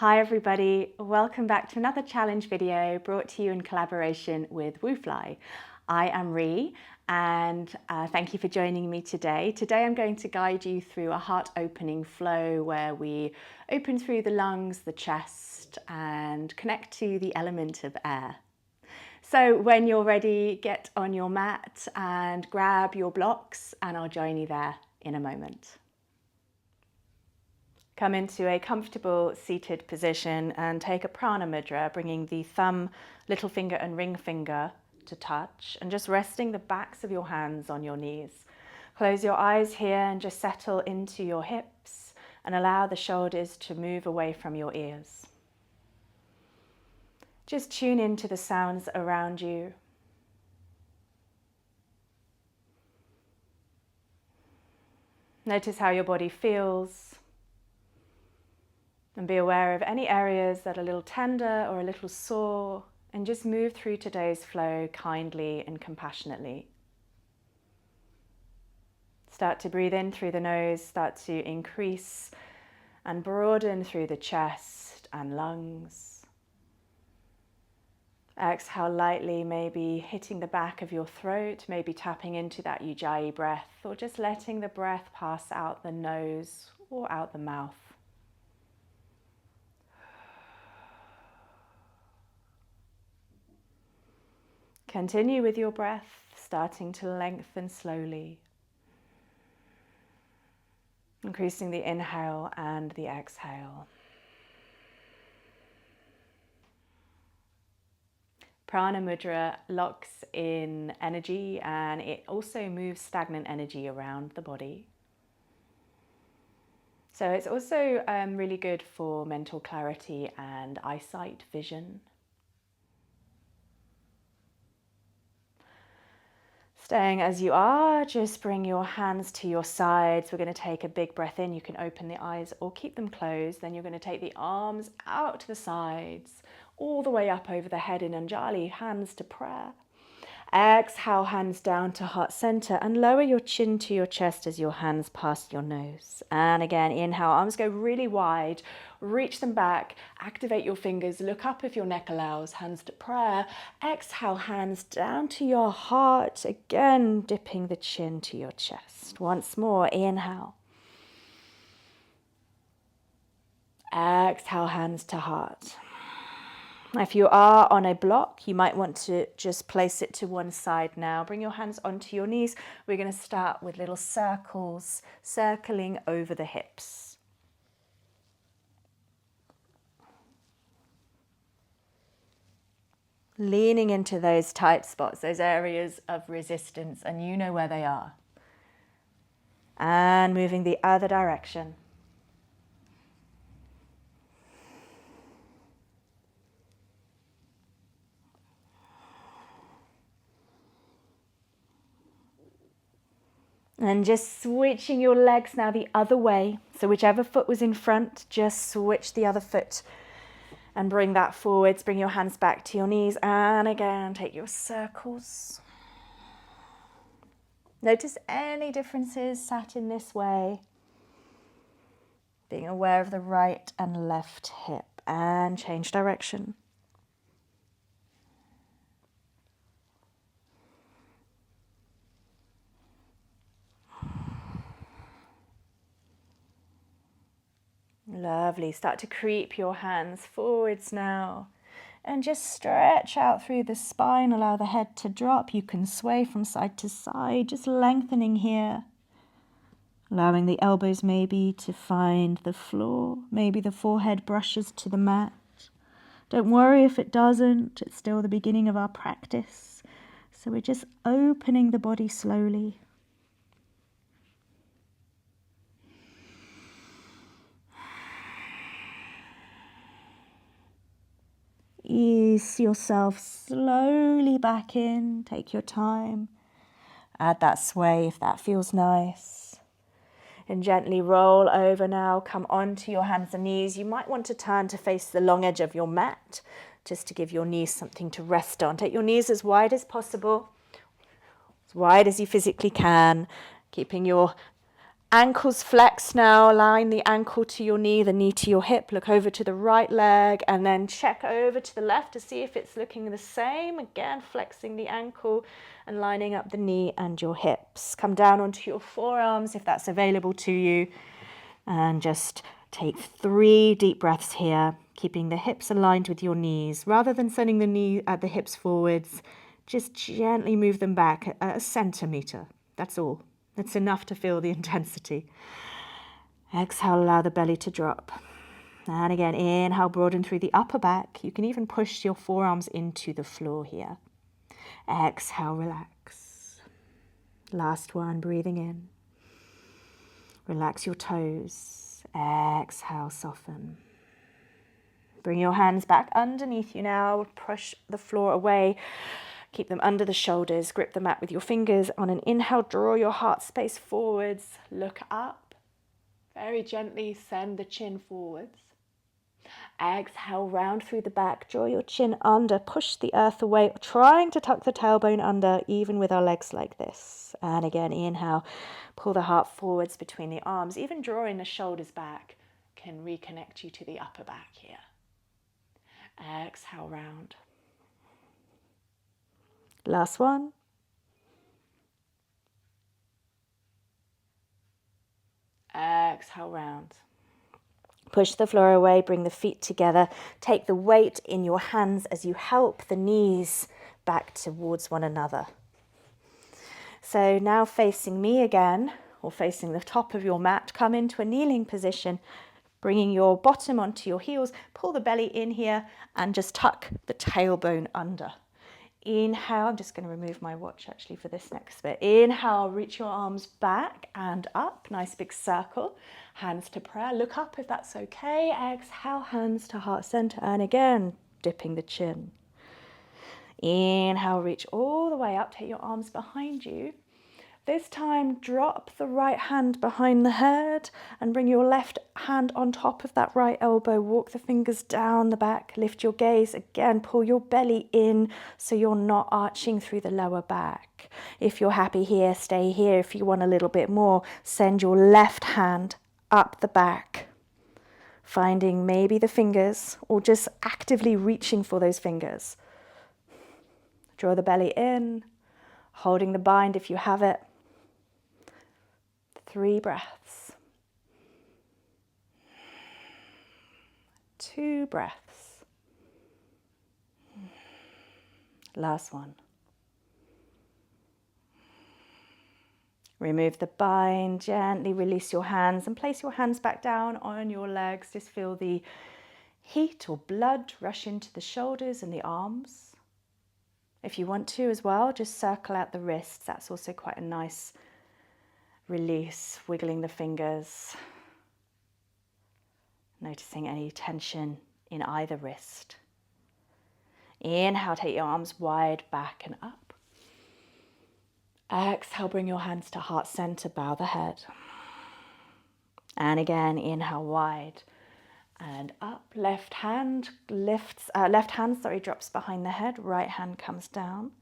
Hi everybody, welcome back to another challenge video brought to you in collaboration with WUUFLY. I am Ree and thank you for joining me today. Today I'm going to guide you through a heart opening flow where we open through the lungs, the chest and connect to the element of air. So when you're ready, get on your mat and grab your blocks and I'll join you there in a moment. Come into a comfortable seated position and take a prana mudra, bringing the thumb, little finger and ring finger to touch and just resting the backs of your hands on your knees. Close your eyes here and just settle into your hips and allow the shoulders to move away from your ears. Just tune into the sounds around you. Notice how your body feels. And be aware of any areas that are a little tender or a little sore, and just move through today's flow kindly and compassionately. Start to breathe in through the nose, start to increase and broaden through the chest and lungs. Exhale lightly, maybe hitting the back of your throat, maybe tapping into that ujjayi breath, or just letting the breath pass out the nose or out the mouth. Continue with your breath, starting to lengthen slowly, increasing the inhale and the exhale. Prana mudra locks in energy and it also moves stagnant energy around the body. So it's also really good for mental clarity and eyesight, vision. Staying as you are, just bring your hands to your sides. We're going to take a big breath in. You can open the eyes or keep them closed. Then you're going to take the arms out to the sides, all the way up over the head in Anjali, hands to prayer. Exhale, hands down to heart center and lower your chin to your chest as your hands pass your nose. And again, inhale, arms go really wide, reach them back, activate your fingers, look up if your neck allows, hands to prayer. Exhale, hands down to your heart, again dipping the chin to your chest. Once more, inhale. Exhale, hands to heart. If you are on a block, you might want to just place it to one side now. Bring your hands onto your knees. We're going to start with little circles, circling over the hips. Leaning into those tight spots, those areas of resistance, and you know where they are. And moving the other direction. And just switching your legs now the other way. So whichever foot was in front, just switch the other foot and bring that forwards. Bring your hands back to your knees and again, take your circles. Notice any differences sat in this way. Being aware of the right and left hip and change direction. Lovely. Start to creep your hands forwards now and just stretch out through the spine. Allow the head to drop. You can sway from side to side, just lengthening here. Allowing the elbows maybe to find the floor. Maybe the forehead brushes to the mat. Don't worry if it doesn't. It's still the beginning of our practice. So we're just opening the body slowly. Ease yourself slowly back in. Take your time. Add that sway if that feels nice. And gently roll over now. Come onto your hands and knees. You might want to turn to face the long edge of your mat just to give your knees something to rest on. Take your knees as wide as possible, as wide as you physically can, keeping your Ankles flex now, align the ankle to your knee, the knee to your hip, look over to the right leg and then check over to the left to see if it's looking the same. Again, flexing the ankle and lining up the knee and your hips. Come down onto your forearms if that's available to you and just take 3 deep breaths here, keeping the hips aligned with your knees. Rather than sending the hips forwards, just gently move them back a centimetre. That's all. That's enough to feel the intensity. Exhale, allow the belly to drop. And again, inhale, broaden through the upper back. You can even push your forearms into the floor here. Exhale, relax. Last one, breathing in. Relax your toes. Exhale, soften. Bring your hands back underneath you now. Push the floor away. Keep them under the shoulders. Grip the mat with your fingers. On an inhale, draw your heart space forwards. Look up. Very gently send the chin forwards. Exhale, round through the back. Draw your chin under. Push the earth away. Trying to tuck the tailbone under, even with our legs like this. And again, inhale. Pull the heart forwards between the arms. Even drawing the shoulders back can reconnect you to the upper back here. Exhale, round. Last one. Exhale, round. Push the floor away, bring the feet together. Take the weight in your hands as you help the knees back towards one another. So now facing me again, or facing the top of your mat, come into a kneeling position, bringing your bottom onto your heels. Pull the belly in here and just tuck the tailbone under. Inhale, I'm just going to remove my watch actually for this next bit. Inhale, reach your arms back and up, nice big circle. Hands to prayer, look up if that's okay. Exhale, hands to heart center, and again, dipping the chin. Inhale, reach all the way up, take your arms behind you. This time, drop the right hand behind the head and bring your left hand on top of that right elbow. Walk the fingers down the back, lift your gaze. Again, pull your belly in so you're not arching through the lower back. If you're happy here, stay here. If you want a little bit more, send your left hand up the back, finding maybe the fingers or just actively reaching for those fingers. Draw the belly in, holding the bind if you have it. 3 breaths. 2 breaths. Last one. Remove the bind, gently release your hands and place your hands back down on your legs. Just feel the heat or blood rush into the shoulders and the arms. If you want to as well, just circle out the wrists. That's also quite a nice release, wiggling the fingers, noticing any tension in either wrist. Inhale, take your arms wide back and up. Exhale, bring your hands to heart center, bow the head. And again, inhale wide and up. Left hand drops behind the head, right hand comes down.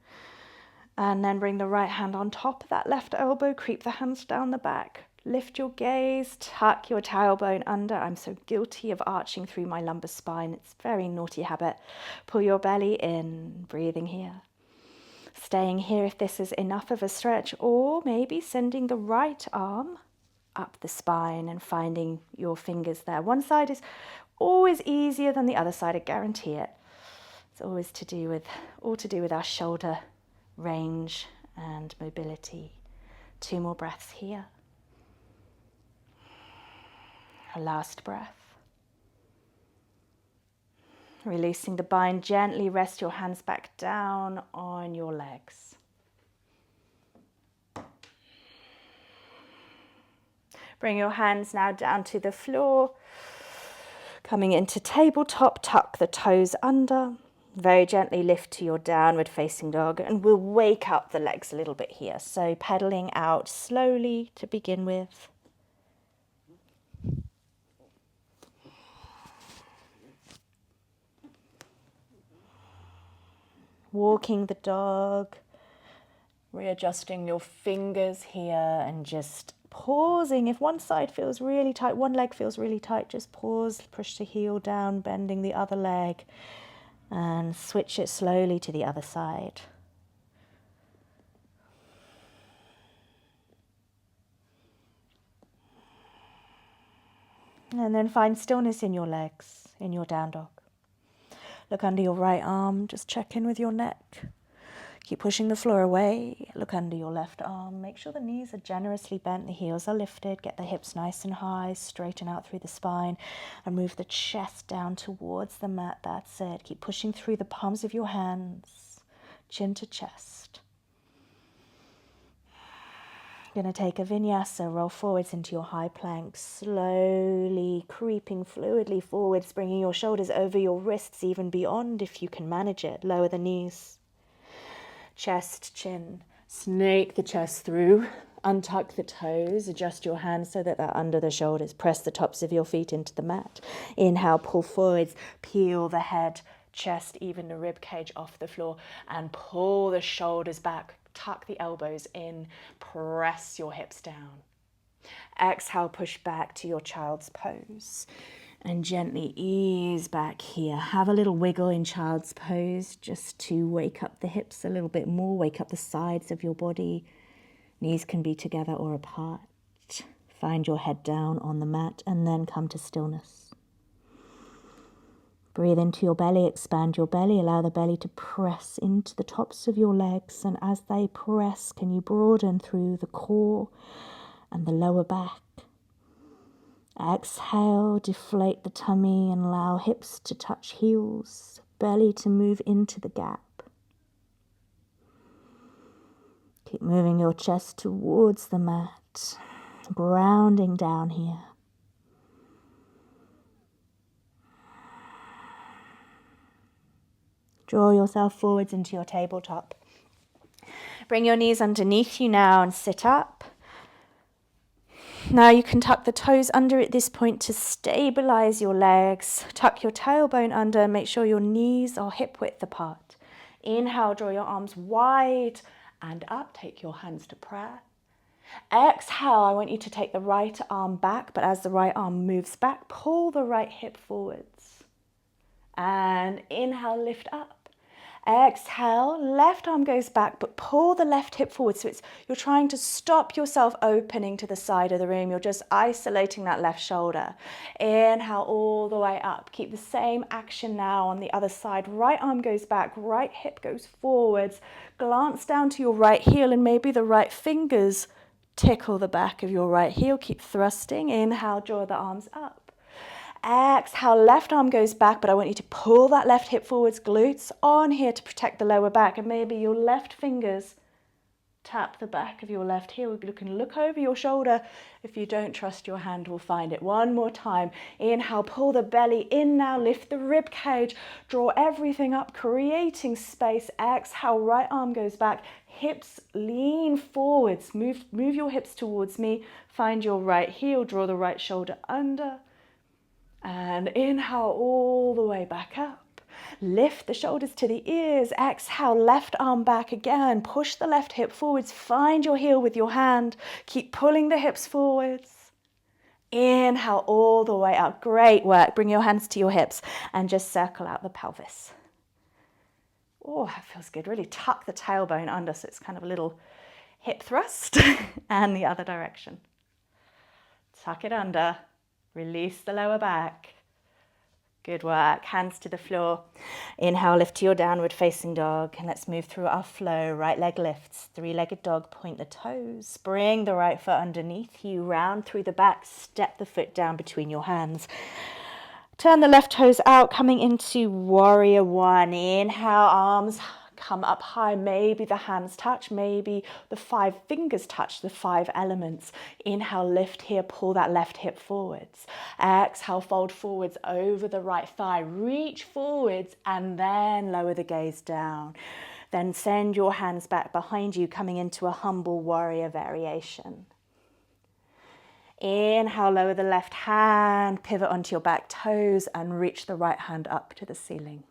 And then bring the right hand on top of that left elbow, creep the hands down the back. Lift your gaze, tuck your tailbone under. I'm so guilty of arching through my lumbar spine. It's a very naughty habit. Pull your belly in, breathing here. Staying here if this is enough of a stretch, or maybe sending the right arm up the spine and finding your fingers there. One side is always easier than the other side, I guarantee it. It's always all to do with our shoulder range and mobility. 2 more breaths here. A last breath. Releasing the bind, gently rest your hands back down on your legs. Bring your hands now down to the floor. Coming into tabletop, tuck the toes under. Very gently lift to your downward facing dog, and we'll wake up the legs a little bit here. So pedaling out slowly to begin with. Walking the dog, readjusting your fingers here and just Pausing, if one side feels really tight, one leg feels really tight, just pause, push the heel down, bending the other leg, and switch it slowly to the other side. And then find stillness in your legs, in your down dog. Look under your right arm, just check in with your neck. Keep pushing the floor away. Look under your left arm. Make sure the knees are generously bent, the heels are lifted. Get the hips nice and high, straighten out through the spine, and move the chest down towards the mat. That's it. Keep pushing through the palms of your hands, chin to chest. You're going to take a vinyasa, roll forwards into your high plank, slowly creeping fluidly forwards, bringing your shoulders over your wrists, even beyond if you can manage it. Lower the knees. Chest, chin, snake the chest through, untuck the toes, adjust your hands so that they're under the shoulders, press the tops of your feet into the mat. Inhale, pull forwards, peel the head, chest, even the rib cage off the floor, and pull the shoulders back, tuck the elbows in, press your hips down. Exhale, push back to your child's pose. And gently ease back here. Have a little wiggle in child's pose just to wake up the hips a little bit more, wake up the sides of your body. Knees can be together or apart. Find your head down on the mat and then come to stillness. Breathe into your belly, expand your belly, allow the belly to press into the tops of your legs, and as they press, can you broaden through the core and the lower back? Exhale, deflate the tummy and allow hips to touch heels, belly to move into the gap. Keep moving your chest towards the mat, grounding down here. Draw yourself forwards into your tabletop. Bring your knees underneath you now and sit up. Now you can tuck the toes under at this point to stabilize your legs. Tuck your tailbone under, make sure your knees are hip width apart. Inhale, draw your arms wide and up. Take your hands to prayer. Exhale, I want you to take the right arm back, but as the right arm moves back, pull the right hip forwards. And inhale, lift up. Exhale, left arm goes back, but pull the left hip forward. So you're trying to stop yourself opening to the side of the room. You're just isolating that left shoulder. Inhale all the way up. Keep the same action now on the other side. Right arm goes back, right hip goes forwards. Glance down to your right heel and maybe the right fingers tickle the back of your right heel. Keep thrusting. Inhale, draw the arms up. Exhale, left arm goes back, but I want you to pull that left hip forwards, glutes on here to protect the lower back, and maybe your left fingers tap the back of your left heel. You can look over your shoulder. If you don't trust your hand, we'll find it. One more time. Inhale, pull the belly in now, lift the rib cage, draw everything up, creating space. Exhale, right arm goes back, hips lean forwards, move your hips towards me, find your right heel, draw the right shoulder under. And inhale all the way back up. Lift the shoulders to the ears. Exhale, left arm back again. Push the left hip forwards. Find your heel with your hand. Keep pulling the hips forwards. Inhale all the way up. Great work. Bring your hands to your hips and just circle out the pelvis. Oh, that feels good. Really tuck the tailbone under so it's kind of a little hip thrust and the other direction. Tuck it under. Release the lower back. Good work. Hands to the floor. Inhale, lift to your downward facing dog. And let's move through our flow. Right leg lifts. Three-legged dog. Point the toes. Bring the right foot underneath you. Round through the back. Step the foot down between your hands. Turn the left toes out. Coming into warrior one. Inhale, arms come up high. Maybe the hands touch. Maybe the 5 fingers touch the 5 elements. Inhale, lift here. Pull that left hip forwards. Exhale, fold forwards over the right thigh. Reach forwards and then lower the gaze down. Then send your hands back behind you, coming into a humble warrior variation. Inhale, lower the left hand, pivot onto your back toes and reach the right hand up to the ceiling.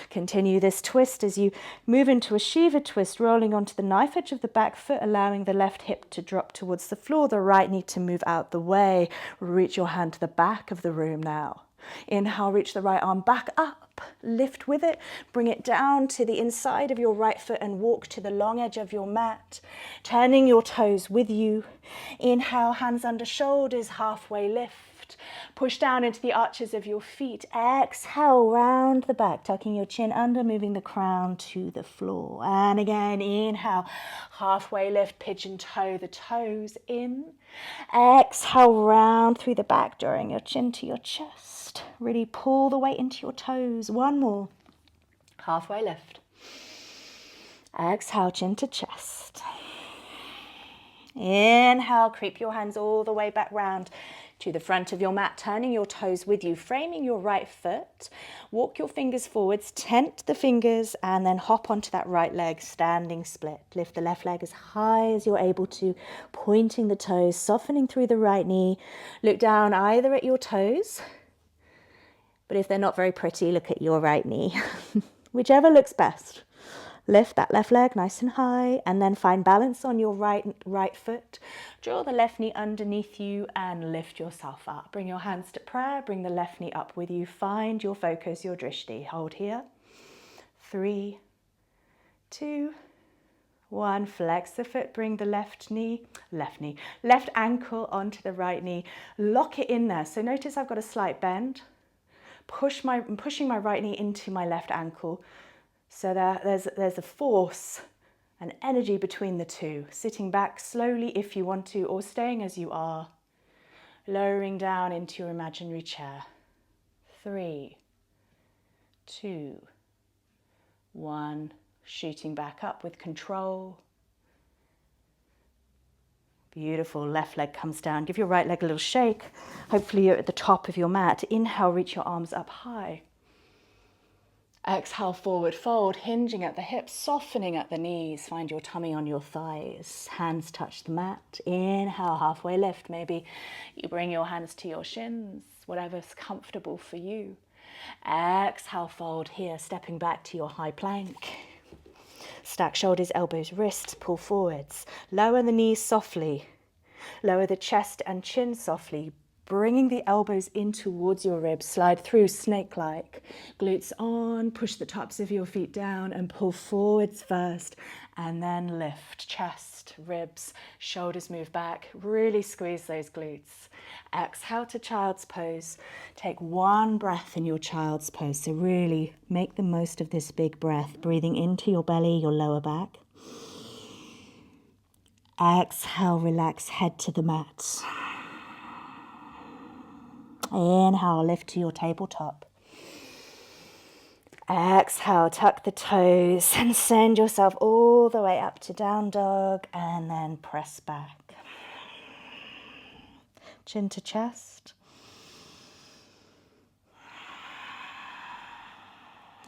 Continue this twist as you move into a Shiva twist, rolling onto the knife edge of the back foot, allowing the left hip to drop towards the floor, the right knee to move out the way. Reach your hand to the back of the room now. Inhale, reach the right arm back up, lift with it, bring it down to the inside of your right foot and walk to the long edge of your mat, turning your toes with you. Inhale, hands under shoulders, halfway lift. Push down into the arches of your feet. Exhale, round the back, tucking your chin under, moving the crown to the floor. And again, inhale, halfway lift, pigeon toe the toes in. Exhale, round through the back, drawing your chin to your chest. Really pull the weight into your toes. One more. Halfway lift. Exhale, chin to chest. Inhale, creep your hands all the way back round to the front of your mat, turning your toes with you, framing your right foot. Walk your fingers forwards, tent the fingers, and then hop onto that right leg, standing split. Lift the left leg as high as you're able to, pointing the toes, softening through the right knee. Look down either at your toes, but if they're not very pretty, look at your right knee. Whichever looks best. Lift that left leg nice and high, and then find balance on your right foot. Draw the left knee underneath you and lift yourself up. Bring your hands to prayer, bring the left knee up with you. Find your focus, your drishti. Hold here. 3, 2, 1. Flex the foot, bring the left ankle onto the right knee. Lock it in there. So notice I've got a slight bend. I'm pushing my right knee into my left ankle. So there's a force, an energy between the two. Sitting back slowly if you want to, or staying as you are. Lowering down into your imaginary chair. 3, 2, 1. Shooting back up with control. Beautiful. Left leg comes down. Give your right leg a little shake. Hopefully you're at the top of your mat. Inhale, reach your arms up high. Exhale, forward fold, hinging at the hips, softening at the knees. Find your tummy on your thighs. Hands touch the mat. Inhale, halfway lift. Maybe you bring your hands to your shins, whatever's comfortable for you. Exhale, fold here, stepping back to your high plank. Stack shoulders, elbows, wrists, pull forwards. Lower the knees softly. Lower the chest and chin softly. Bringing the elbows in towards your ribs, slide through snake-like. Glutes on, push the tops of your feet down and pull forwards first, and then lift. Chest, ribs, shoulders move back. Really squeeze those glutes. Exhale to child's pose. Take one breath in your child's pose. So really make the most of this big breath, breathing into your belly, your lower back. Exhale, relax, head to the mat. Inhale, lift to your tabletop. Exhale, tuck the toes and send yourself all the way up to down dog, and then press back. Chin to chest.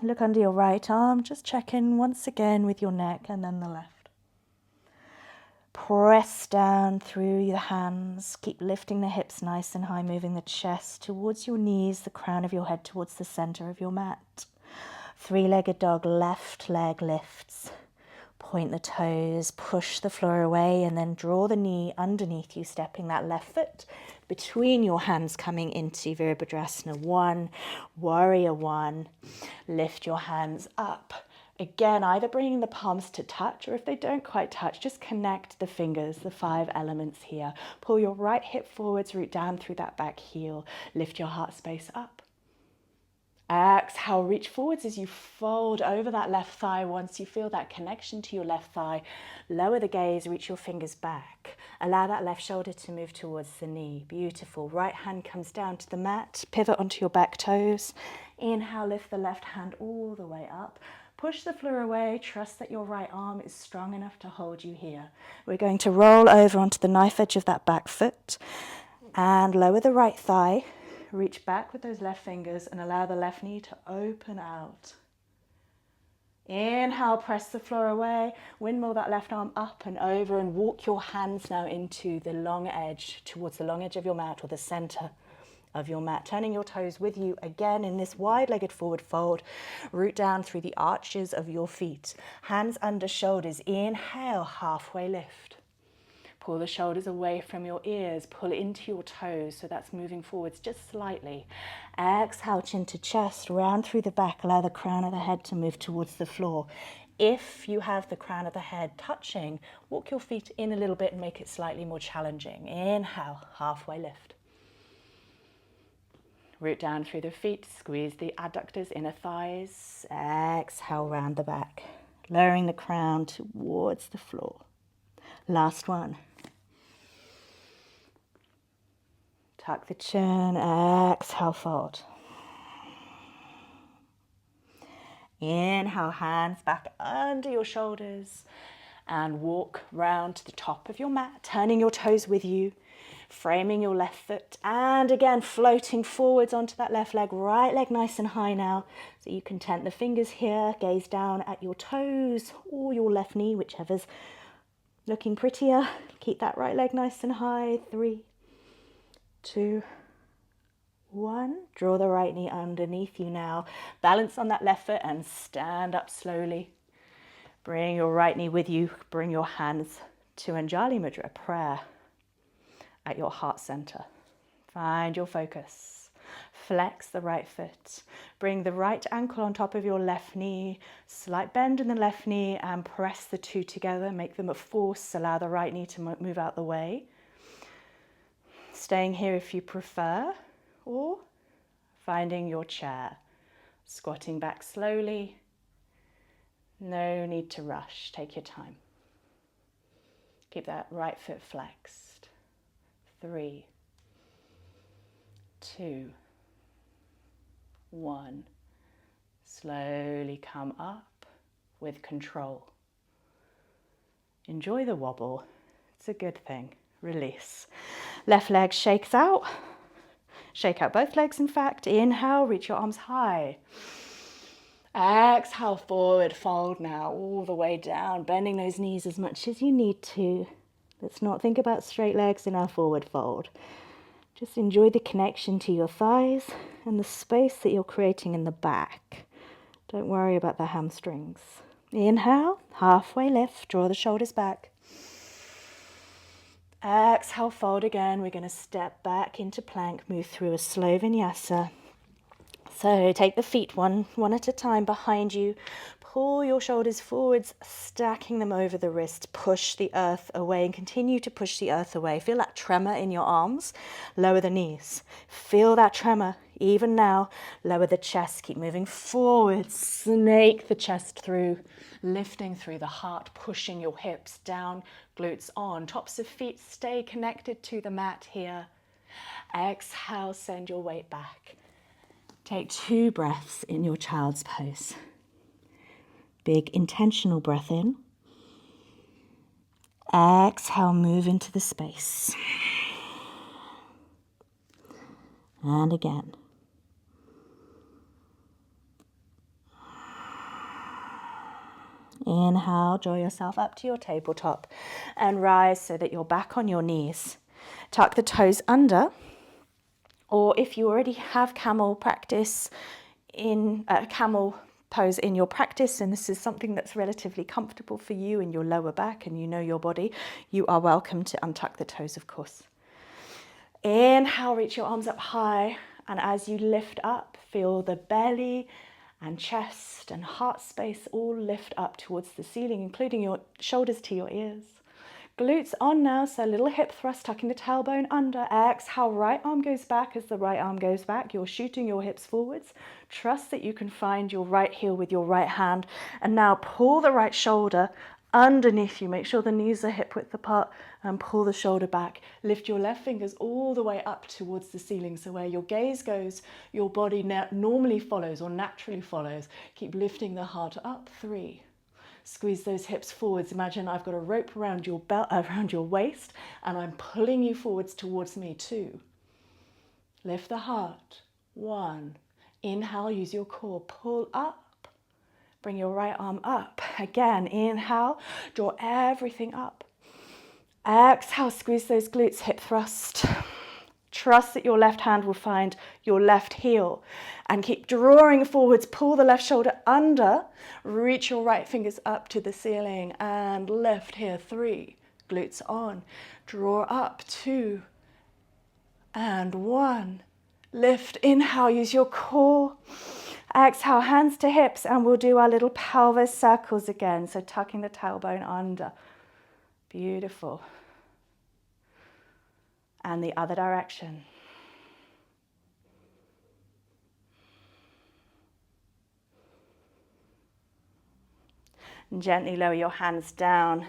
Look under your right arm, just check in once again with your neck and then the left. Press down through your hands. Keep lifting the hips nice and high, moving the chest towards your knees, the crown of your head towards the center of your mat. 3-legged dog, left leg lifts. Point the toes, push the floor away, and then draw the knee underneath you, stepping that left foot between your hands, coming into Virabhadrasana 1, Warrior 1. Lift your hands up. Again, either bringing the palms to touch, or if they don't quite touch, just connect the fingers, the 5 elements here. Pull your right hip forwards, root down through that back heel. Lift your heart space up. Exhale, reach forwards as you fold over that left thigh. Once you feel that connection to your left thigh, lower the gaze, reach your fingers back. Allow that left shoulder to move towards the knee. Beautiful. Right hand comes down to the mat. Pivot onto your back toes. Inhale, lift the left hand all the way up. Push the floor away. Trust that your right arm is strong enough to hold you here. We're going to roll over onto the knife edge of that back foot and lower the right thigh. Reach back with those left fingers and allow the left knee to open out. Inhale, press the floor away. Windmill that left arm up and over, and walk your hands now into the long edge, towards the long edge of your mat or the center of your mat. Turning your toes with you again in this wide-legged forward fold. Root down through the arches of your feet. Hands under shoulders. Inhale, halfway lift. Pull the shoulders away from your ears. Pull into your toes, so that's moving forwards just slightly. Exhale, chin to chest, round through the back. Allow the crown of the head to move towards the floor. If you have the crown of the head touching, walk your feet in a little bit and make it slightly more challenging. Inhale, halfway lift. Root down through the feet, squeeze the adductors, inner thighs. Exhale, round the back, lowering the crown towards the floor. Last one. Tuck the chin, exhale, fold. Inhale, hands back under your shoulders and walk round to the top of your mat, turning your toes with you, framing your left foot, and again floating forwards onto that left leg, right leg nice and high now, so you can tent the fingers here, gaze down at your toes or your left knee, whichever's looking prettier. Keep that right leg nice and high. 3, 2, 1. Draw the right knee underneath you now. Balance on that left foot and stand up slowly. Bring your right knee with you. Bring your hands to Anjali Mudra, prayer at your heart center. Find your focus. Flex the right foot. Bring the right ankle on top of your left knee. Slight bend in the left knee and press the two together. Make them a force. Allow the right knee to move out the way. Staying here if you prefer, or finding your chair. Squatting back slowly. No need to rush. Take your time. Keep that right foot flexed. 3, 2, 1. Slowly come up with control. Enjoy the wobble. It's a good thing. Release. Left leg shakes out. Shake out both legs, in fact. Inhale, reach your arms high. Exhale, forward fold now, all the way down, bending those knees as much as you need to. Let's not think about straight legs in our forward fold. Just enjoy the connection to your thighs and the space that you're creating in the back. Don't worry about the hamstrings. Inhale, halfway lift, draw the shoulders back. Exhale, fold again. We're going to step back into plank, move through a slow vinyasa. So take the feet one at a time behind you. Pull your shoulders forwards, stacking them over the wrist. Push the earth away and continue to push the earth away. Feel that tremor in your arms. Lower the knees. Feel that tremor. Even now, lower the chest. Keep moving forward. Snake the chest through, lifting through the heart, pushing your hips down, glutes on. Tops of feet stay connected to the mat here. Exhale, send your weight back. Take 2 breaths in your child's pose. Big intentional breath in. Exhale, move into the space. And again. Inhale, draw yourself up to your tabletop and rise so that you're back on your knees. Tuck the toes under. Or if you already have camel practice in camel pose in your practice, and this is something that's relatively comfortable for you in your lower back and you know your body, you are welcome to untuck the toes, of course. Inhale, reach your arms up high, and as you lift up, feel the belly and chest and heart space all lift up towards the ceiling, including your shoulders to your ears. Glutes on now, so a little hip thrust, tucking the tailbone under. Exhale, right arm goes back. As the right arm goes back, you're shooting your hips forwards. Trust that you can find your right heel with your right hand. And now pull the right shoulder underneath you. Make sure the knees are hip width apart and pull the shoulder back. Lift your left fingers all the way up towards the ceiling. So where your gaze goes, your body normally follows or naturally follows. Keep lifting the heart up. 3. Squeeze those hips forwards. Imagine I've got a rope around your belt, around your waist, and I'm pulling you forwards towards me. 2. Lift the heart. 1. Inhale, use your core. Pull up. Bring your right arm up. Again, inhale, draw everything up. Exhale, squeeze those glutes, hip thrust. Trust that your left hand will find your left heel and keep drawing forwards. Pull the left shoulder under, reach your right fingers up to the ceiling and lift here. 3, glutes on, draw up. 2 and 1. Lift, inhale, use your core. Exhale, hands to hips, and we'll do our little pelvis circles again. So tucking the tailbone under. Beautiful. And the other direction. And gently lower your hands down.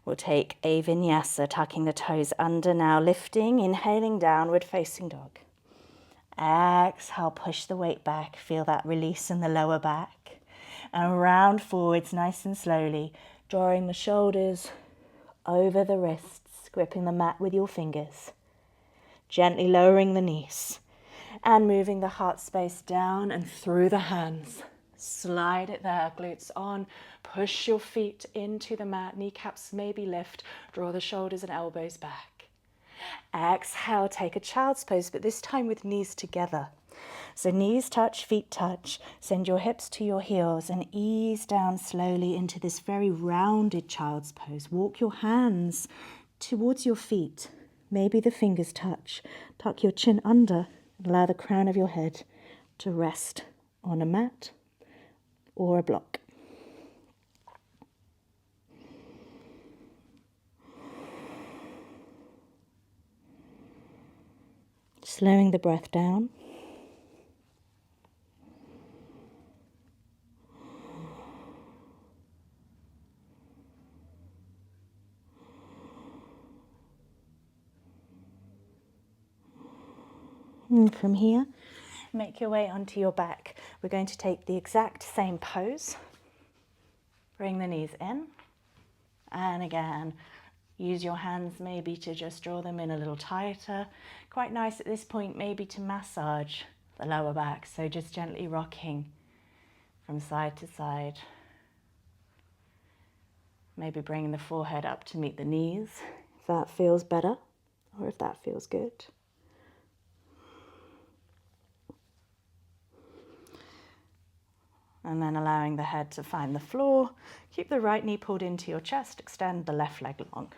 We'll take a vinyasa, tucking the toes under now, lifting, inhaling, downward facing dog. Exhale, push the weight back. Feel that release in the lower back. And round forwards nice and slowly, drawing the shoulders over the wrists, gripping the mat with your fingers. Gently lowering the knees and moving the heart space down and through the hands. Slide it there, glutes on. Push your feet into the mat, kneecaps maybe lift. Draw the shoulders and elbows back. Exhale, take a child's pose, but this time with knees together. So knees touch, feet touch. Send your hips to your heels and ease down slowly into this very rounded child's pose. Walk your hands towards your feet. Maybe the fingers touch. Tuck your chin under. Allow the crown of your head to rest on a mat or a block. Slowing the breath down. And from here, make your way onto your back. We're going to take the exact same pose. Bring the knees in. And again, use your hands maybe to just draw them in a little tighter. Quite nice at this point maybe to massage the lower back. So just gently rocking from side to side. Maybe bringing the forehead up to meet the knees, if that feels better or if that feels good. And then allowing the head to find the floor. Keep the right knee pulled into your chest. Extend the left leg long.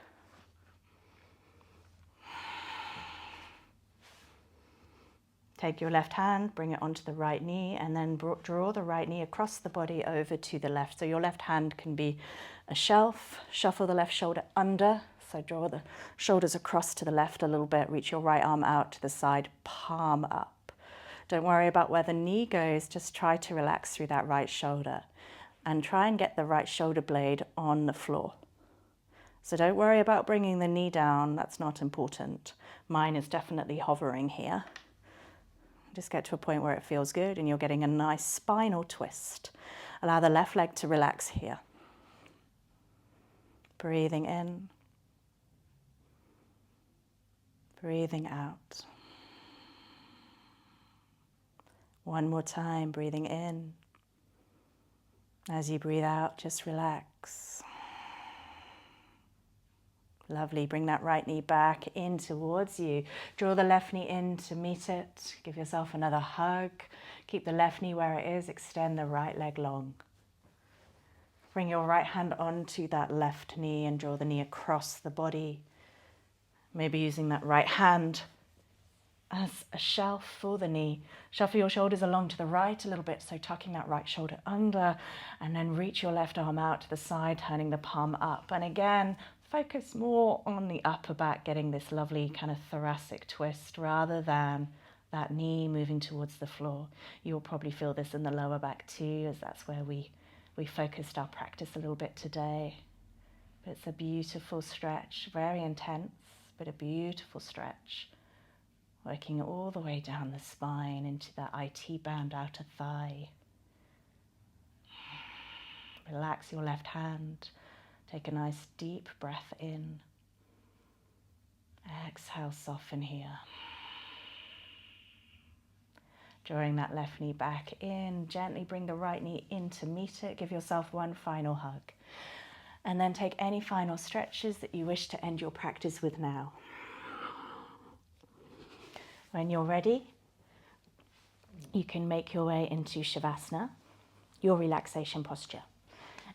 Take your left hand, bring it onto the right knee, and then draw the right knee across the body over to the left. So your left hand can be a shelf. Shuffle the left shoulder under. So draw the shoulders across to the left a little bit. Reach your right arm out to the side, palm up. Don't worry about where the knee goes, just try to relax through that right shoulder and try and get the right shoulder blade on the floor. So don't worry about bringing the knee down, that's not important. Mine is definitely hovering here. Just get to a point where it feels good and you're getting a nice spinal twist. Allow the left leg to relax here. Breathing in, breathing out. One more time, breathing in. As you breathe out, just relax. Lovely, bring that right knee back in towards you. Draw the left knee in to meet it. Give yourself another hug. Keep the left knee where it is, extend the right leg long. Bring your right hand onto that left knee and draw the knee across the body. Maybe using that right hand as a shelf for the knee. Shuffle your shoulders along to the right a little bit, so tucking that right shoulder under, and then reach your left arm out to the side, turning the palm up. And again, focus more on the upper back, getting this lovely kind of thoracic twist rather than that knee moving towards the floor. You'll probably feel this in the lower back too, as that's where we focused our practice a little bit today. But it's a beautiful stretch, very intense, but a beautiful stretch. Working all the way down the spine into that IT band outer thigh. Relax your left hand. Take a nice deep breath in. Exhale, soften here. Drawing that left knee back in. Gently bring the right knee in to meet it. Give yourself one final hug. And then take any final stretches that you wish to end your practice with now. When you're ready, you can make your way into Shavasana, your relaxation posture.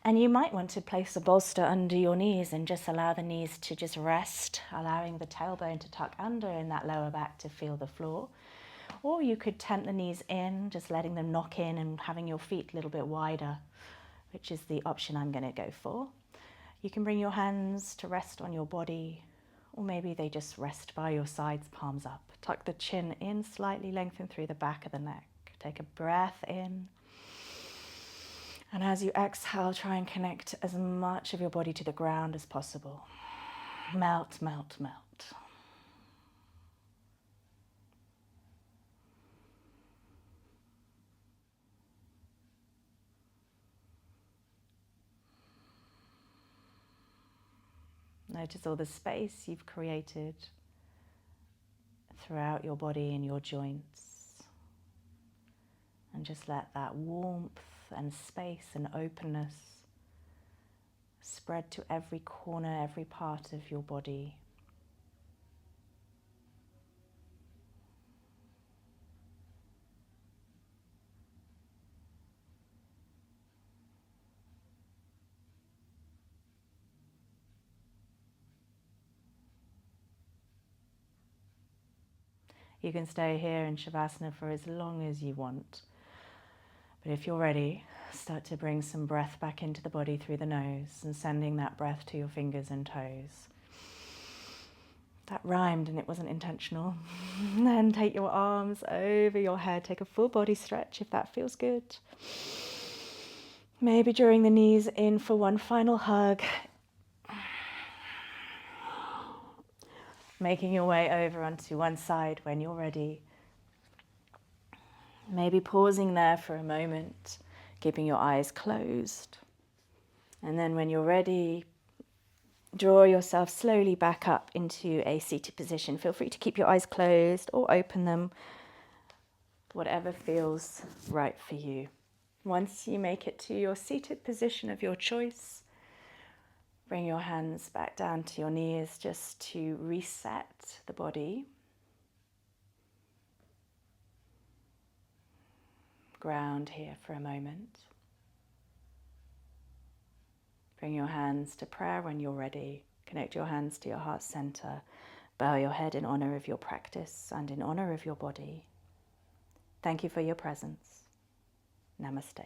And you might want to place a bolster under your knees and just allow the knees to just rest, allowing the tailbone to tuck under and that lower back to feel the floor. Or you could tent the knees in, just letting them knock in and having your feet a little bit wider, which is the option I'm going to go for. You can bring your hands to rest on your body, or maybe they just rest by your sides, palms up. Tuck the chin in slightly, lengthen through the back of the neck. Take a breath in. And as you exhale, try and connect as much of your body to the ground as possible. Melt, melt, melt. Notice all the space you've created throughout your body and your joints. And just let that warmth and space and openness spread to every corner, every part of your body. You can stay here in Shavasana for as long as you want. But if you're ready, start to bring some breath back into the body through the nose and sending that breath to your fingers and toes. That rhymed and it wasn't intentional. And then take your arms over your head. Take a full body stretch if that feels good. Maybe drawing the knees in for one final hug. Making your way over onto one side when you're ready. Maybe pausing there for a moment, keeping your eyes closed. And then when you're ready, draw yourself slowly back up into a seated position. Feel free to keep your eyes closed or open them, whatever feels right for you. Once you make it to your seated position of your choice, bring your hands back down to your knees just to reset the body. Ground here for a moment. Bring your hands to prayer when you're ready. Connect your hands to your heart center. Bow your head in honor of your practice and in honor of your body. Thank you for your presence. Namaste.